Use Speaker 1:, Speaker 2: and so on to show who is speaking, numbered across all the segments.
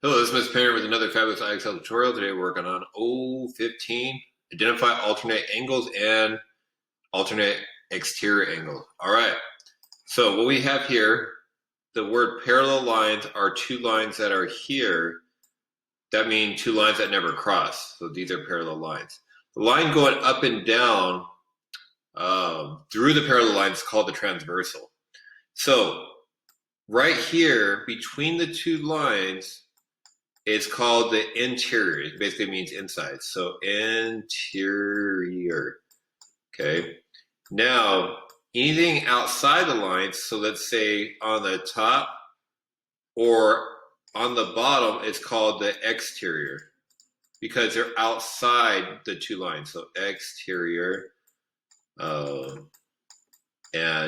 Speaker 1: Hello, this is Mr. Parent with another fabulous IXL tutorial. Today we're working on O15, identify alternate angles and alternate exterior angles. All right, so what we have here, the word parallel lines are two lines that are here. That means two lines that never cross. So these are parallel lines. The line going up and down through the parallel lines is called the transversal. So right here, between the two lines, it's called the interior. It basically means inside. So interior. Okay. Now, anything outside the lines, so let's say on the top or on the bottom, it's called the exterior because they're outside the two lines. So exterior, and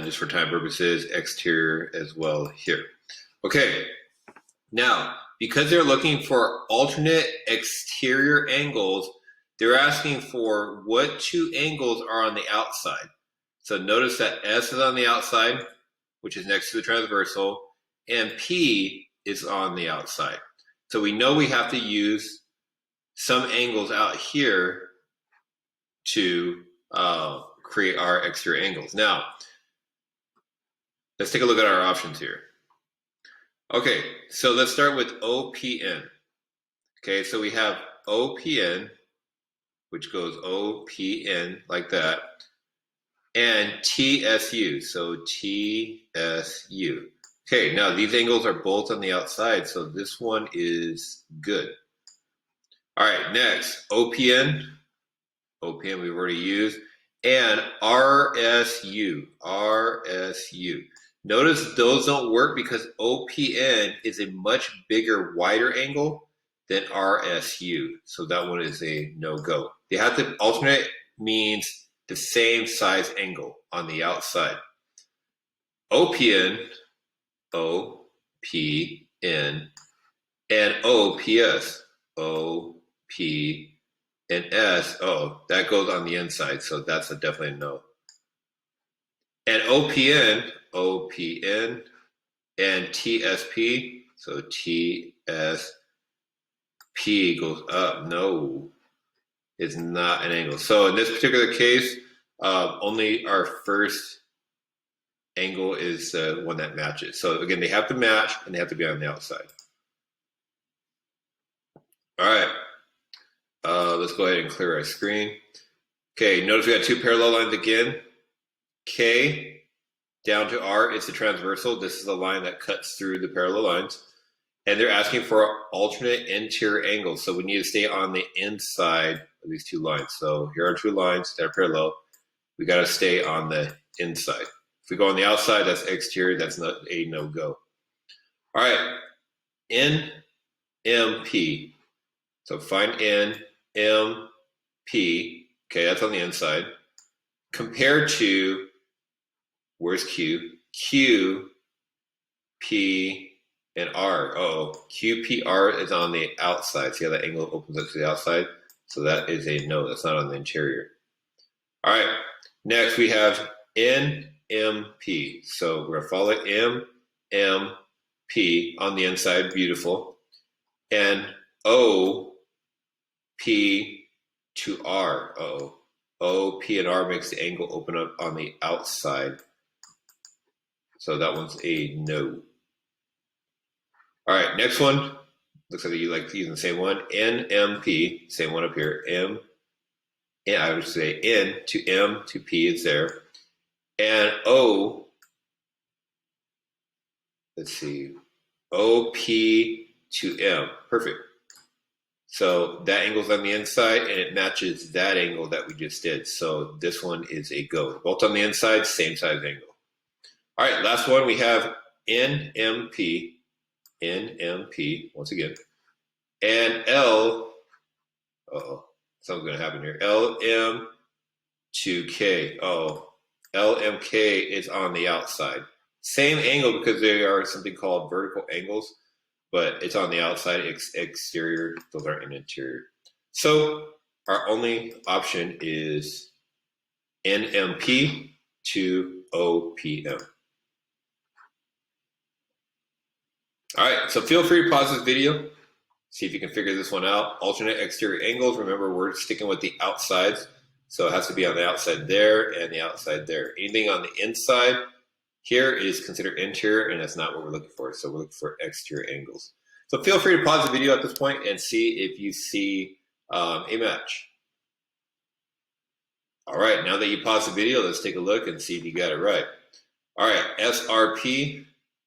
Speaker 1: just for time purposes, exterior as well here. Okay. Now, because they're looking for alternate exterior angles, they're asking for what two angles are on the outside. So notice that S is on the outside, which is next to the transversal, and P is on the outside. So we know we have to use some angles out here to create our exterior angles. Now, let's take a look at our options here. Okay, so let's start with OPN. Okay, so we have OPN, which goes OPN like that, and TSU, so TSU. Okay, now these angles are both on the outside, so this one is good. All right, next, OPN. OPN we've already used, and RSU, RSU. Notice those don't work because OPN is a much bigger, wider angle than RSU. So that one is a no-go. They have to alternate means the same size angle on the outside. OPN, OPN, and OPS, OP and S, that goes on the inside. So that's definitely a no. And OPN, OPN, and TSP, so TSP goes up. No, it's not an angle. So in this particular case, only our first angle is the one that matches. So again, they have to match and they have to be on the outside. All right, let's go ahead and clear our screen. Okay, notice we got two parallel lines again. K down to R, it's the transversal. This is the line that cuts through the parallel lines. And they're asking for alternate interior angles. So we need to stay on the inside of these two lines. So here are two lines that are parallel. We got to stay on the inside. If we go on the outside, that's exterior. That's not a no-go. All right, NMP. So find NMP. Okay, that's on the inside. Compared to, where's Q? Q, P, and R. QPR is on the outside. See how that angle opens up to the outside? So that is a no. That's not on the interior. All right. Next, we have NMP. So we're going to follow MMP on the inside. Beautiful. And O, P to R. O, P, and R makes the angle open up on the outside. So that one's a no. All right, next one. Looks like you like using the same one. NMP, same one up here. And I would say N to M to P is there. And O, let's see, OP to M. Perfect. So that angle's on the inside and it matches that angle that we just did. So this one is a go. Both on the inside, same size angle. All right, last one we have NMP, once again, and L Uh-oh. Something's going to happen here. LM to K. Oh, LMK is on the outside. Same angle because they are something called vertical angles, but it's on the outside, exterior. Those are in interior. So our only option is NMP to OPM. All right, so feel free to pause this video, see if you can figure this one out. Alternate exterior angles, remember we're sticking with the outsides, so it has to be on the outside there and the outside there. Anything on the inside here is considered interior, and that's not what we're looking for, so we're looking for exterior angles. So feel free to pause the video at this point and see if you see a match. All right, now that you pause the video, let's take a look and see if you got it right. All right, SRP,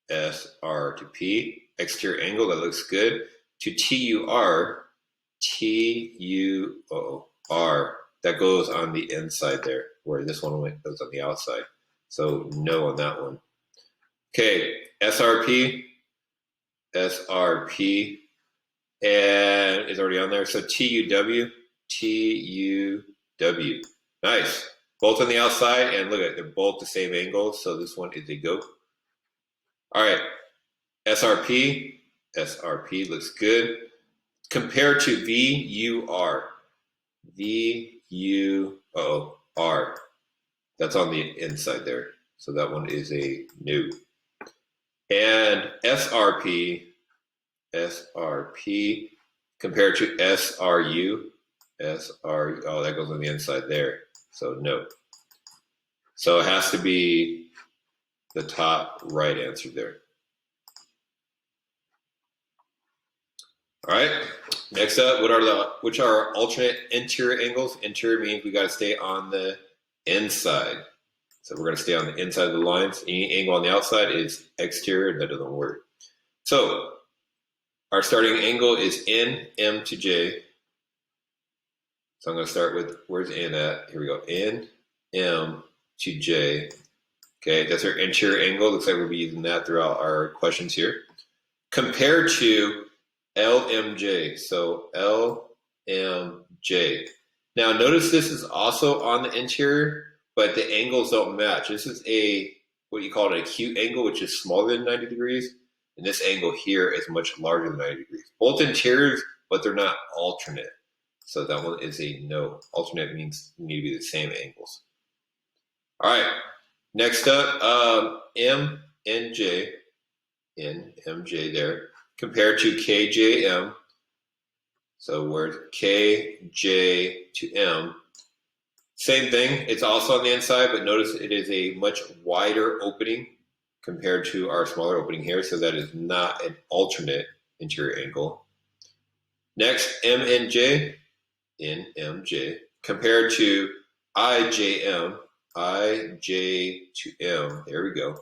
Speaker 1: SR to P, exterior angle, that looks good. To TUR, TUR, that goes on the inside there, where this one goes on the outside. So no on that one. Okay, SRP, SRP, and it's already on there. So TUW, TUW. Nice. Both on the outside, and look at it, they're both the same angle, so this one is a go. All right, SRP, SRP looks good. Compared to VUR, VUR, that's on the inside there, so that one is a no. And SRP, SRP, compared to SRU, SRU, oh, that goes on the inside there, so no. So it has to be the top right answer there. All right, next up, which are alternate interior angles? Interior means we got to stay on the inside. So we're going to stay on the inside of the lines. Any angle on the outside is exterior, that doesn't work. So our starting angle is N, M to J. So I'm going to start with, where's N at? Here we go, N, M to J. Okay, that's our interior angle. Looks like we'll be using that throughout our questions here. Compared to LMJ, so LMJ. Now notice this is also on the interior, but the angles don't match. This is what you call an acute angle, which is smaller than 90 degrees. And this angle here is much larger than 90 degrees. Both interiors, but they're not alternate. So that one is a no. Alternate means you need to be the same angles. All right. Next up, MNJ, NMJ there, compared to KJM. So we're KJ to M. Same thing, it's also on the inside, but notice it is a much wider opening compared to our smaller opening here, so that is not an alternate interior angle. Next, MNJ, NMJ, compared to IJM, IJ to M, there we go.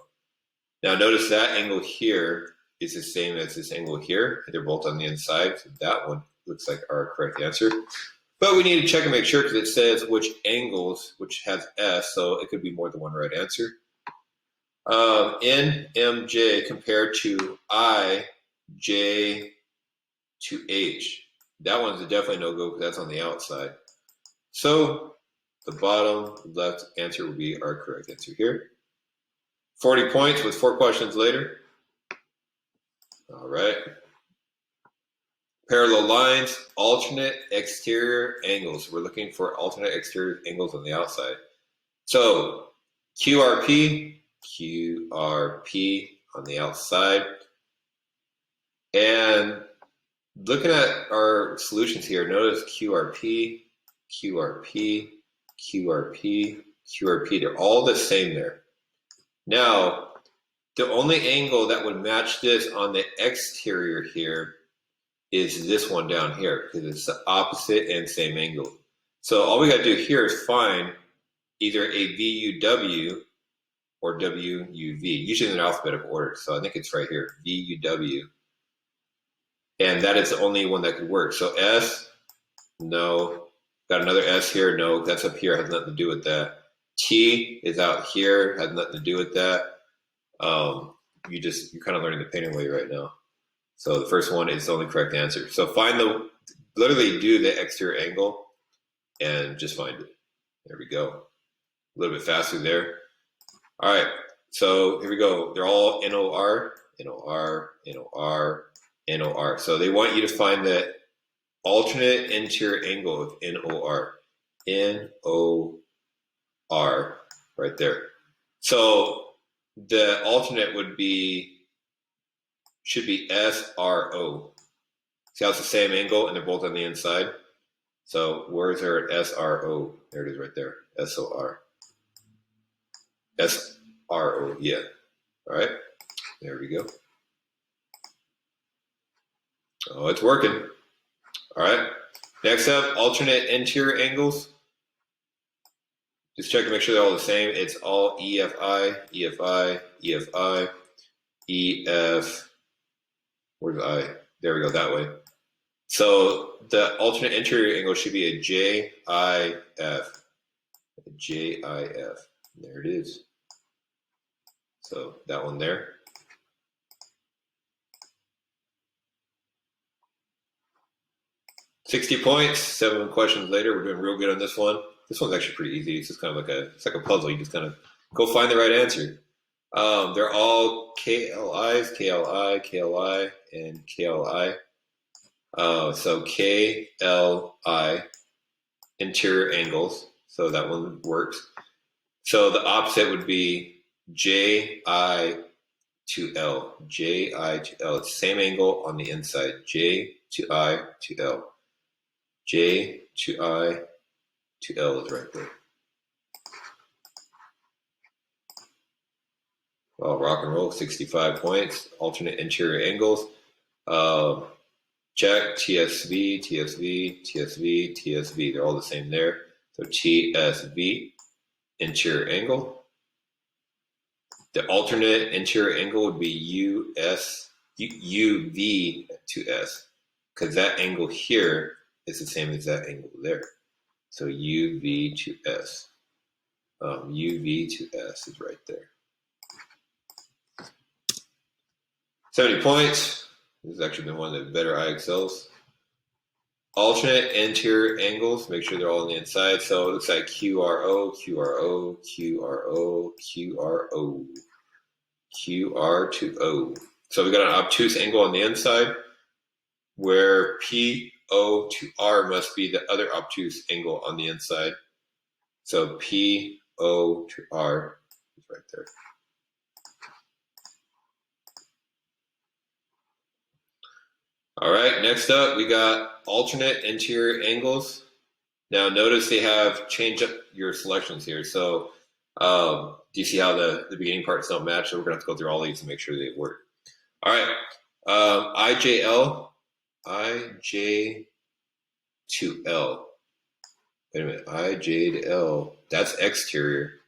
Speaker 1: Now notice that angle here is the same as this angle here. They're both on the inside, so that one looks like our correct answer. But we need to check and make sure because it says which angles, which has S, so it could be more than one right answer. NMJ compared to IJ to H. That one's definitely no go because that's on the outside. So the bottom left answer will be our correct answer here. 40 points with 4 questions later. All right. Parallel lines, alternate exterior angles. We're looking for alternate exterior angles on the outside. So QRP, QRP on the outside. And looking at our solutions here, notice QRP, QRP, QRP, QRP. They're all the same there. Now, the only angle that would match this on the exterior here is this one down here because it's the opposite and same angle. So all we got to do here is find either a VUW or WUV, usually in alphabetical order. So I think it's right here, VUW. And that is the only one that could work. So S, no. Got another S here, no. That's up here, has nothing to do with that. T is out here, has nothing to do with that. You're kind of learning the painting way right now. So the first one is the only correct answer. So find literally do the exterior angle and just find it. There we go. A little bit faster there. All right, so here we go. They're all NOR, NOR, NOR, NOR. So they want you to find the alternate interior angle of NOR. NOR, right there. So the alternate should be SRO. See how it's the same angle and they're both on the inside? So where's our SRO? There it is right there. SOR. SRO, yeah. All right, there we go. Oh, it's working. All right, next up, alternate interior angles. Just check to make sure they're all the same. It's all EFI, EFI, EFI, EF. Where's the I? There we go, that way. So the alternate interior angle should be a JIF. A JIF. There it is. So that one there. $60 points, 7 questions later. We're doing real good on this one. This one's actually pretty easy. It's just kind of it's like a puzzle. You just kind of go find the right answer. They're all KLIs, KLI, KLI, and KLI. So KLI, interior angles. So that one works. So the opposite would be JI to L. JI to L. It's the same angle on the inside. J to I to L. J to I to L is right there. Well, rock and roll, 65 points. Alternate interior angles. Check TSV, TSV, TSV, TSV. They're all the same there. So TSV, interior angle. The alternate interior angle would be UV to S, because that angle here is the same as that angle there. So UV to S. UV to S is right there. 70 points. This has actually been one of the better IXLs. Alternate interior angles, make sure they're all on the inside. So it looks like QRO, QRO, QRO, QRO, QR to O. So we got an obtuse angle on the inside where PO to R must be the other obtuse angle on the inside. So PO to R is right there. All right, next up, we got alternate interior angles. Now notice they have changed up your selections here. So do you see how the beginning parts don't match? So we're gonna have to go through all these to make sure they work. All right, IJL, IJ to L. Wait a minute, IJ to L, that's exterior.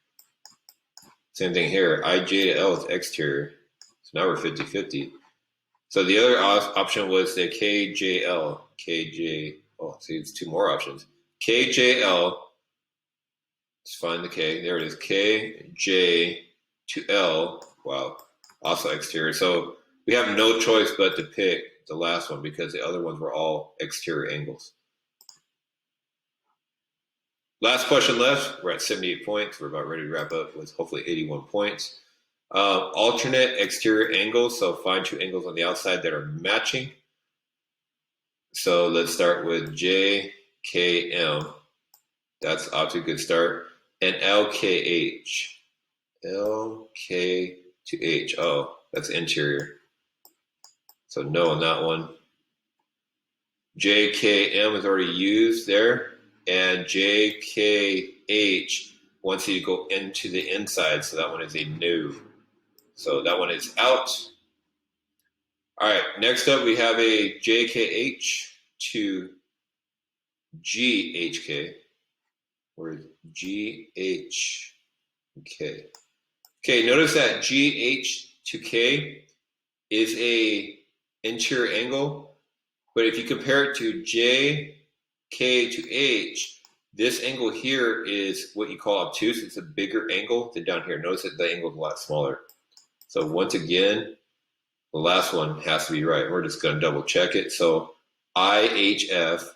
Speaker 1: Same thing here, IJ to L is exterior. So now we're 50-50. So the other option was the KJL, KJ, oh, see, it's two more options. KJL, let's find the K, there it is, KJ to L, wow, also exterior. So we have no choice but to pick the last one because the other ones were all exterior angles. Last question left, we're at 78 points. We're about ready to wrap up with hopefully 81 points. Alternate exterior angles, so find two angles on the outside that are matching. So let's start with JKM. That's obviously a good start. And LKH. LK to H. Oh, that's interior. So no on that one. JKM is already used there. And JKH wants you to go into the inside. So that one is a no. So that one is out. All right, next up we have a JKH to GHK. Where's GHK? Okay, notice that GH to K is a interior angle, but if you compare it to JK to H, this angle here is what you call obtuse. It's a bigger angle than down here. Notice that the angle is a lot smaller. So once again, the last one has to be right. We're just going to double check it. So IHF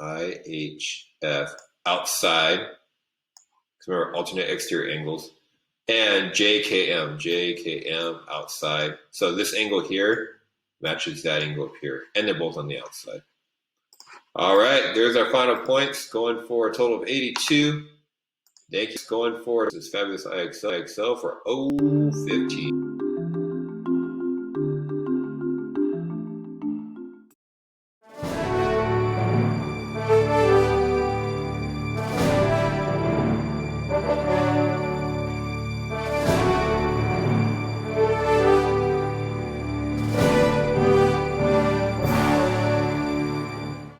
Speaker 1: IHF outside, because remember alternate exterior angles, and JKM outside. So this angle here matches that angle up here, and they're both on the outside. All right, there's our final points, going for a total of 82. Thank you. Going for this fabulous IXL for 015.